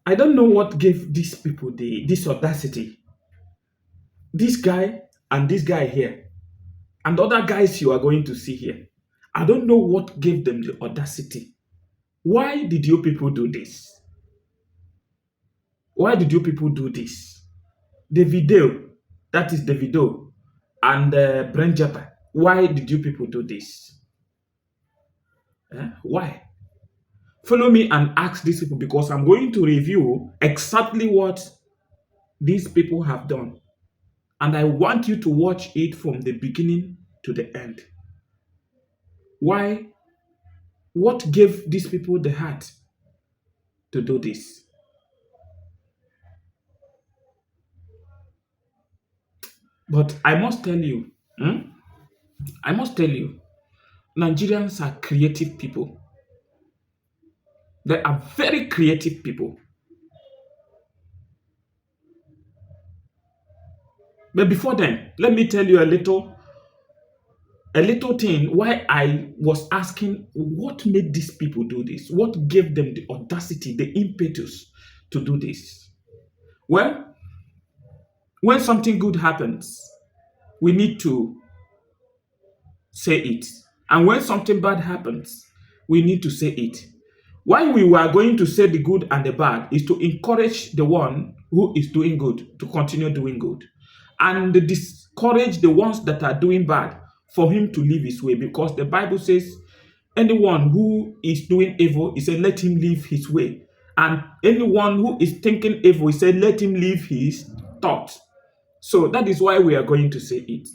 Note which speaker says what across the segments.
Speaker 1: I don't know what gave these people this audacity. This guy and this guy here, and other guys you are going to see here. I don't know what gave them the audacity. Why did you people do this? Why did you people do this? The video, that is the video, and Brain Jotter. Why did you people do this? Why? Follow me and ask these people because I'm going to review exactly what these people have done. And I want you to watch it from the beginning to the end. Why? What gave these people the heart to do this? But I must tell you, I must tell you, Nigerians are creative people. They are very creative people. But before then, let me tell you a little thing why I was asking what made these people do this? What gave them the audacity, the impetus to do this? Well, when something good happens, we need to say it. And when something bad happens, we need to say it. Why we were going to say the good and the bad is to encourage the one who is doing good to continue doing good and discourage the ones that are doing bad for him to leave his way, because the Bible says anyone who is doing evil, he said, let him leave his way. And anyone who is thinking evil, he said, let him leave his thoughts. So that is why we are going to say it.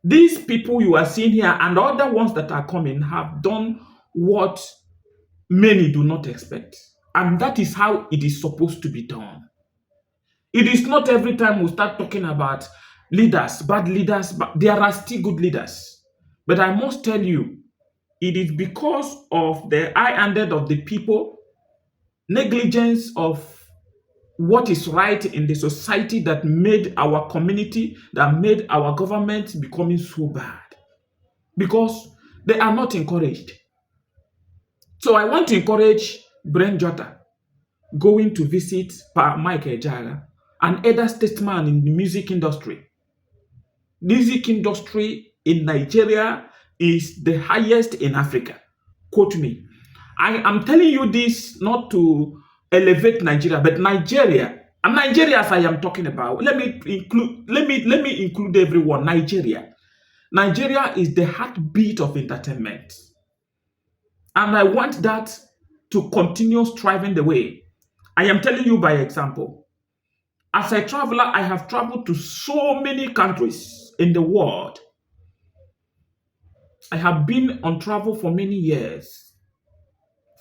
Speaker 1: These people you are seeing here and the other ones that are coming have done what many do not expect. And that is how it is supposed to be done. It is not every time we start talking about leaders, bad leaders, but there are still good leaders. But I must tell you, it is because of the high-handed of the people, negligence of what is right in the society that made our community, that made our government becoming so bad. Because they are not encouraged. So I want to encourage Brain Jotter going to visit Mike Ejaga, an elder statesman in the music industry. Music industry in Nigeria is the highest in Africa. Quote me. I am telling you this not to elevate Nigeria, but Nigeria, and Nigeria as I am talking about, let me include everyone. Nigeria is the heartbeat of entertainment. And I want that to continue striving the way. I am telling you by example. As a traveler, I have traveled to so many countries in the world. I have been on travel for many years.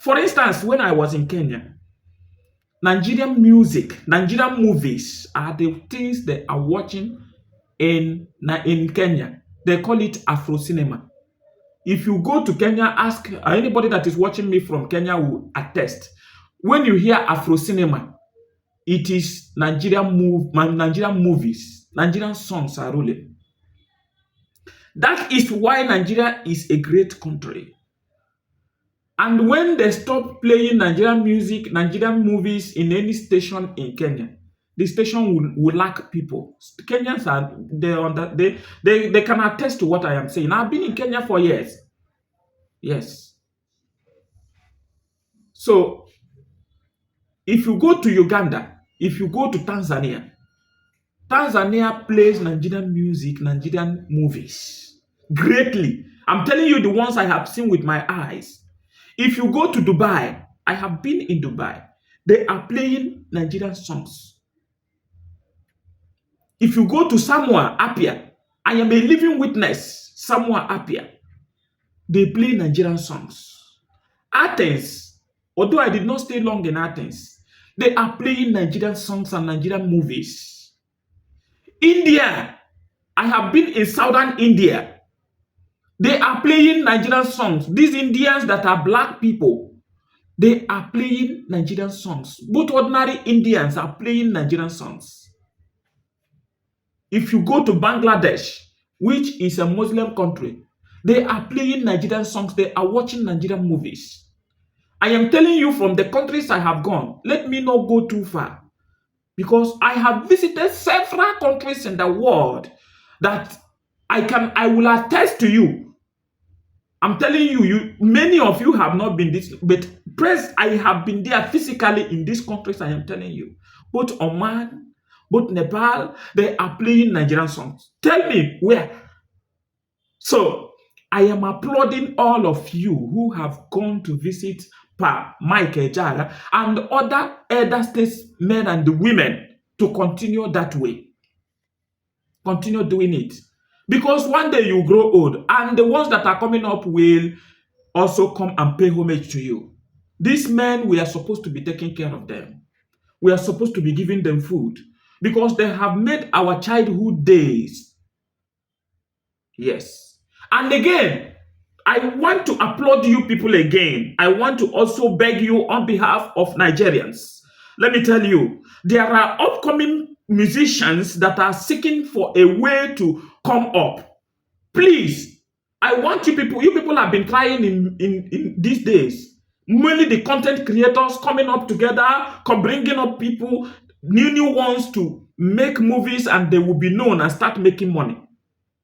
Speaker 1: For instance, when I was in Kenya, Nigerian music, Nigerian movies are the things they are watching in Kenya. They call it Afro cinema. If you go to Kenya, ask anybody that is watching me from Kenya will attest. When you hear Afro cinema, it is Nigerian movies, Nigerian songs are ruling. That is why Nigeria is a great country. And when they stop playing Nigerian music, Nigerian movies in any station in Kenya, the station will lack people. Kenyans they can attest to what I am saying. I've been in Kenya for years. Yes. So if you go to Uganda, if you go to Tanzania plays Nigerian music, Nigerian movies greatly. I'm telling you the ones I have seen with my eyes. If you go to Dubai, I have been in Dubai, they are playing Nigerian songs. If you go to Samoa, Apia, I am a living witness, Samoa, Apia, they play Nigerian songs. Athens, although I did not stay long in Athens, they are playing Nigerian songs and Nigerian movies. India, I have been in southern India. They are playing Nigerian songs. These Indians that are black people, they are playing Nigerian songs. Both ordinary Indians are playing Nigerian songs. If you go to Bangladesh, which is a Muslim country, they are playing Nigerian songs. They are watching Nigerian movies. I am telling you from the countries I have gone, let me not go too far. Because I have visited several countries in the world that I will attest to you. I'm telling you, many of you have not been this, but praise, I have been there physically in these countries. I am telling you, both Oman, both Nepal, they are playing Nigerian songs. Tell me where. So I am applauding all of you who have gone to visit Mike Ejala and other elder statesmen and the women to continue that way. Continue doing it. Because one day you grow old and the ones that are coming up will also come and pay homage to you. These men, we are supposed to be taking care of them. We are supposed to be giving them food because they have made our childhood days. Yes. And again, I want to applaud you people again. I want to also beg you on behalf of Nigerians. Let me tell you, there are upcoming musicians that are seeking for a way to come up. Please, I want you people have been trying in these days. Mainly the content creators coming up together, bringing up people, new ones to make movies and they will be known and start making money.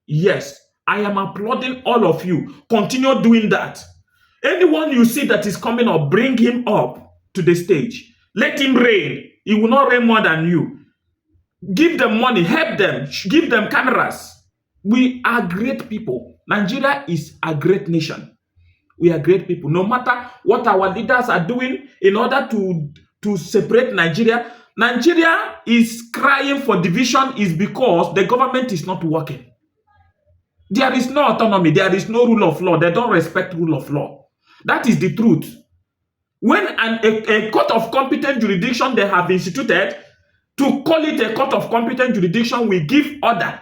Speaker 1: Yes, I am applauding all of you. Continue doing that. Anyone you see that is coming up, bring him up to the stage. Let him reign. He will not reign more than you. Give them money, help them, give them cameras. We are great people. Nigeria is a great nation. We are great people. No matter what our leaders are doing in order to separate Nigeria, Nigeria is crying for division is because the government is not working. There is no autonomy. There is no rule of law. They don't respect rule of law. That is the truth. When a court of competent jurisdiction they have instituted, to call it a court of competent jurisdiction will give order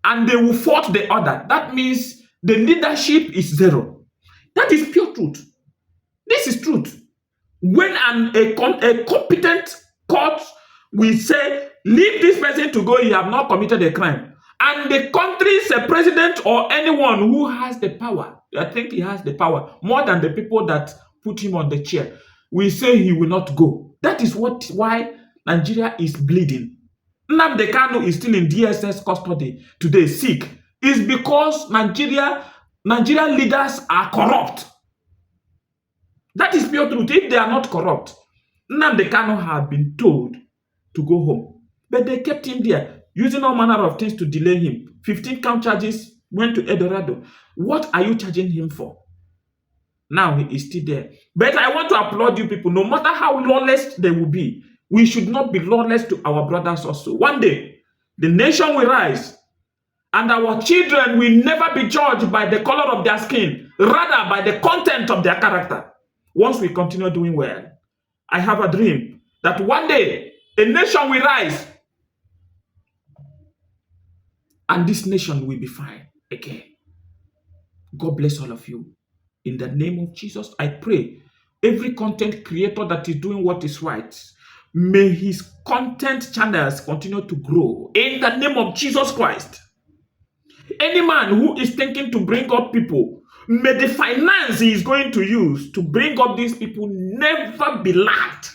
Speaker 1: and they will fault the order. That means the leadership is zero. That is pure truth. This is truth. When a competent court will say, leave this person to go, he have not committed a crime. And the country's president or anyone who has the power, I think he has the power, more than the people that put him on the chair, will say he will not go. That is why Nigeria is bleeding. Nnamdi Kanu is still in DSS custody today, sick. It's because Nigerian leaders are corrupt. That is pure truth. If they are not corrupt, Nnamdi Kanu had been told to go home. But they kept him there, using all manner of things to delay him. 15 count charges went to Eldorado. What are you charging him for? Now he is still there. But I want to applaud you people. No matter how lawless they will be, we should not be lawless to our brothers also. One day, the nation will rise, and our children will never be judged by the color of their skin, rather by the content of their character. Once we continue doing well, I have a dream that one day a nation will rise, and this nation will be fine again. God bless all of you. In the name of Jesus, I pray every content creator that is doing what is right, may his content channels continue to grow. In the name of Jesus Christ. Any man who is thinking to bring up people, may the finance he is going to use to bring up these people never be lacked.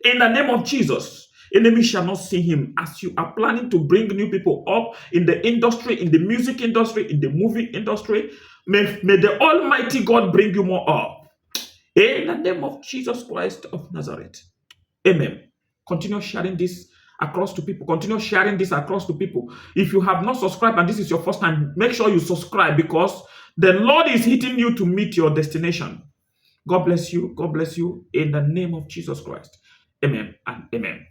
Speaker 1: In the name of Jesus. Enemy shall not see him. As you are planning to bring new people up in the industry, in the music industry, in the movie industry, may the Almighty God bring you more up. In the name of Jesus Christ of Nazareth. Amen. Continue sharing this across to people. Continue sharing this across to people. If you have not subscribed and this is your first time, make sure you subscribe because the Lord is hitting you to meet your destination. God bless you. God bless you in the name of Jesus Christ. Amen and amen.